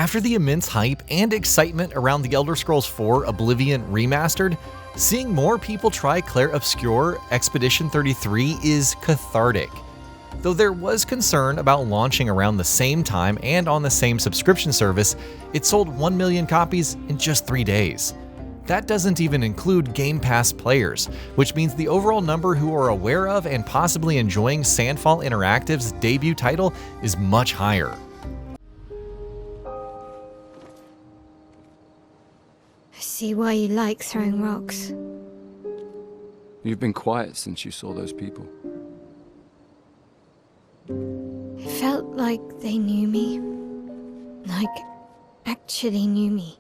After the immense hype and excitement around The Elder Scrolls IV Oblivion Remastered, seeing more people try Clair Obscur Expedition 33 is cathartic. Though there was concern about launching around the same time and on the same subscription service, it sold 1 million copies in just 3 days. That doesn't even include Game Pass players, which means the overall number who are aware of and possibly enjoying Sandfall Interactive's debut title is much higher. I see why you like throwing rocks. You've been quiet since you saw those people. It felt like they knew me. Like, actually knew me.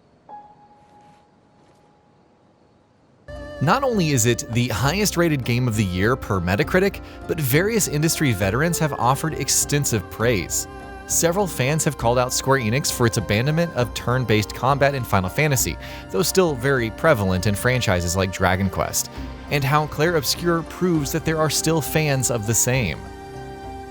Not only is it the highest rated game of the year per Metacritic, but various industry veterans have offered extensive praise. Several fans have called out Square Enix for its abandonment of turn-based combat in Final Fantasy, though still very prevalent in franchises like Dragon Quest, and how Clair Obscur proves that there are still fans of the same.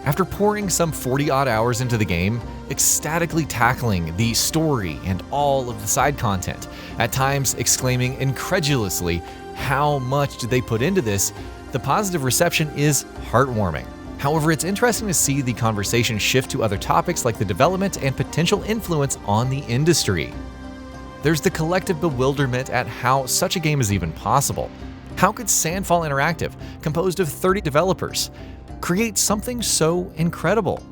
After pouring some 40-odd hours into the game, ecstatically tackling the story and all of the side content, at times exclaiming incredulously, how much did they put into this, the positive reception is heartwarming. However, it's interesting to see the conversation shift to other topics like the development and potential influence on the industry. There's the collective bewilderment at how such a game is even possible. How could Sandfall Interactive, composed of 30 developers, create something so incredible?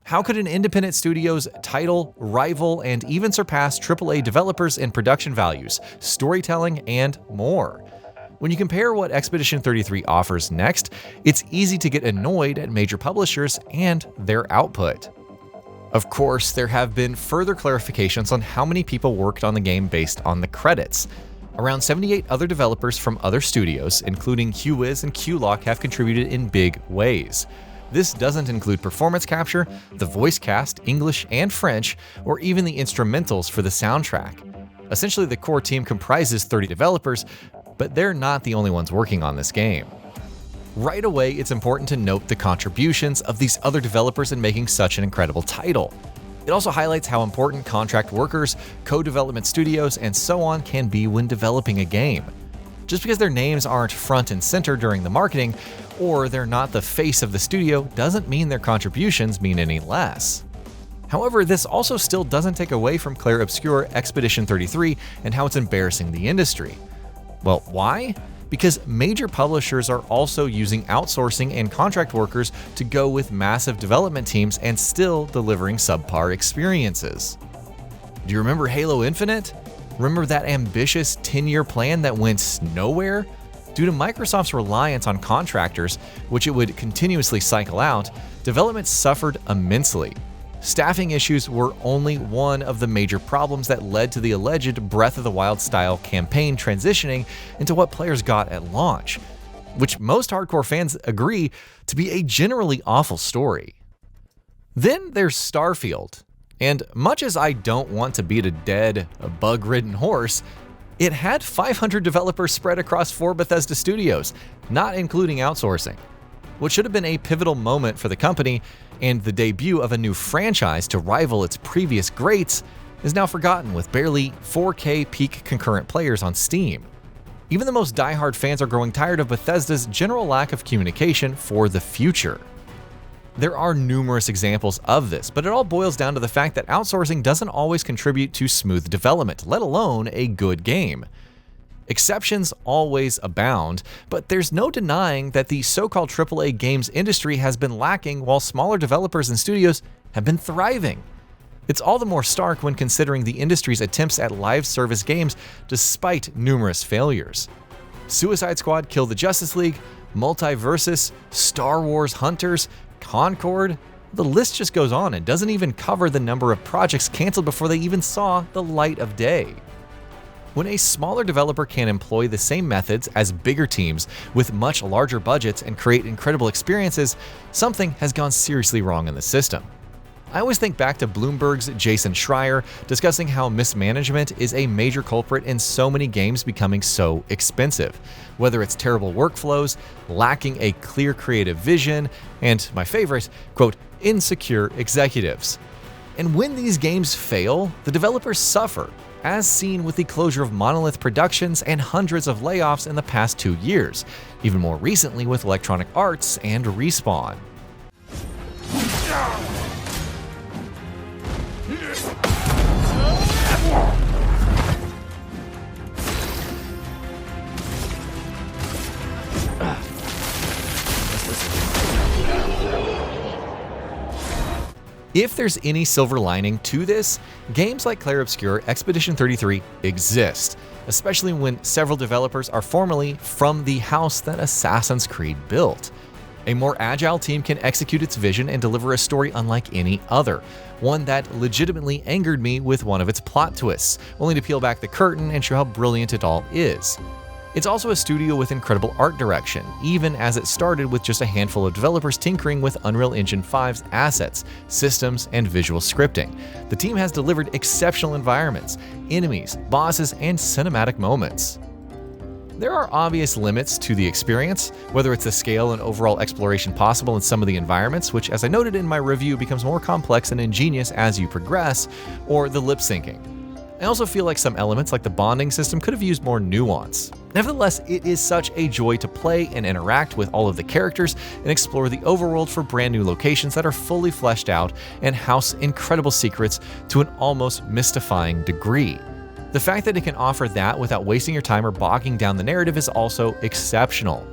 How could an independent studio's title, rival, and even surpass AAA developers in production values, storytelling, and more? When you compare what Expedition 33 offers next, it's easy to get annoyed at major publishers and their output. Of course, there have been further clarifications on how many people worked on the game based on the credits. Around 78 other developers from other studios, including HuWiz and QLock, have contributed in big ways. This doesn't include performance capture, the voice cast, English and French, or even the instrumentals for the soundtrack. Essentially, the core team comprises 30 developers, but they're not the only ones working on this game. Right away, it's important to note the contributions of these other developers in making such an incredible title. It also highlights how important contract workers, co-development studios, and so on can be when developing a game. Just because their names aren't front and center during the marketing, or they're not the face of the studio, doesn't mean their contributions mean any less. However, this also still doesn't take away from Clair Obscur Expedition 33 and how it's embarrassing the industry. Well, why? Because major publishers are also using outsourcing and contract workers to go with massive development teams and still delivering subpar experiences. Do you remember Halo Infinite? Remember that ambitious 10-year plan that went nowhere? Due to Microsoft's reliance on contractors, which it would continuously cycle out, development suffered immensely. Staffing issues were only one of the major problems that led to the alleged Breath of the Wild style campaign transitioning into what players got at launch, which most hardcore fans agree to be a generally awful story. Then there's Starfield, and much as I don't want to beat a dead, bug-ridden horse, it had 500 developers spread across 4 Bethesda studios, not including outsourcing. What should have been a pivotal moment for the company and the debut of a new franchise to rival its previous greats is now forgotten with barely 4K peak concurrent players on Steam. Even the most diehard fans are growing tired of Bethesda's general lack of communication for the future. There are numerous examples of this, but it all boils down to the fact that outsourcing doesn't always contribute to smooth development, let alone a good game. Exceptions always abound, but there's no denying that the so-called AAA games industry has been lacking while smaller developers and studios have been thriving. It's all the more stark when considering the industry's attempts at live service games despite numerous failures. Suicide Squad Kill the Justice League, Multiversus, Star Wars Hunters, Concord, the list just goes on and doesn't even cover the number of projects canceled before they even saw the light of day. When a smaller developer can employ the same methods as bigger teams with much larger budgets and create incredible experiences, something has gone seriously wrong in the system. I always think back to Bloomberg's Jason Schreier discussing how mismanagement is a major culprit in so many games becoming so expensive, whether it's terrible workflows, lacking a clear creative vision, and my favorite, quote, insecure executives. And when these games fail, the developers suffer, as seen with the closure of Monolith Productions and hundreds of layoffs in the past 2 years, even more recently with Electronic Arts and Respawn. If there's any silver lining to this, games like Clair Obscur Expedition 33 exist, especially when several developers are formerly from the house that Assassin's Creed built. A more agile team can execute its vision and deliver a story unlike any other, one that legitimately angered me with one of its plot twists, only to peel back the curtain and show how brilliant it all is. It's also a studio with incredible art direction, even as it started with just a handful of developers tinkering with Unreal Engine 5's assets, systems, and visual scripting. The team has delivered exceptional environments, enemies, bosses, and cinematic moments. There are obvious limits to the experience, whether it's the scale and overall exploration possible in some of the environments, which, as I noted in my review, becomes more complex and ingenious as you progress, or the lip syncing. I also feel like some elements, like the bonding system, could have used more nuance. Nevertheless, it is such a joy to play and interact with all of the characters and explore the overworld for brand new locations that are fully fleshed out and house incredible secrets to an almost mystifying degree. The fact that it can offer that without wasting your time or bogging down the narrative is also exceptional.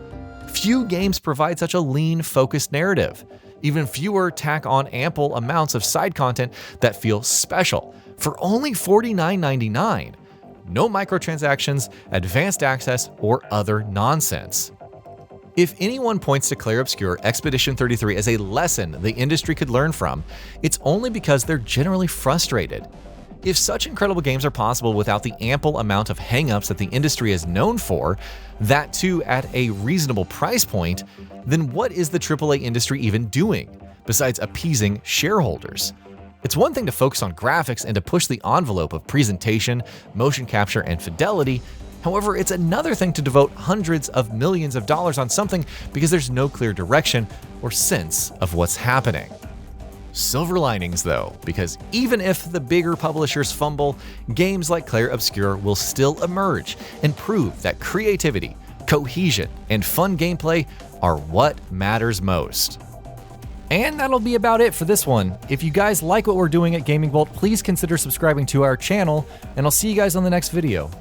Few games provide such a lean, focused narrative. Even fewer tack on ample amounts of side content that feel special for only $49.99. No microtransactions, advanced access, or other nonsense. If anyone points to Clair Obscur Expedition 33 as a lesson the industry could learn from, it's only because they're generally frustrated. If such incredible games are possible without the ample amount of hangups that the industry is known for, that too at a reasonable price point, then what is the AAA industry even doing, besides appeasing shareholders? It's one thing to focus on graphics and to push the envelope of presentation, motion capture, and fidelity. However, it's another thing to devote hundreds of millions of dollars on something because there's no clear direction or sense of what's happening. Silver linings though, because even if the bigger publishers fumble, games like Clair Obscur will still emerge and prove that creativity, cohesion, and fun gameplay are what matters most. And that'll be about it for this one. If you guys like what we're doing at Gaming Bolt, please consider subscribing to our channel, and I'll see you guys on the next video.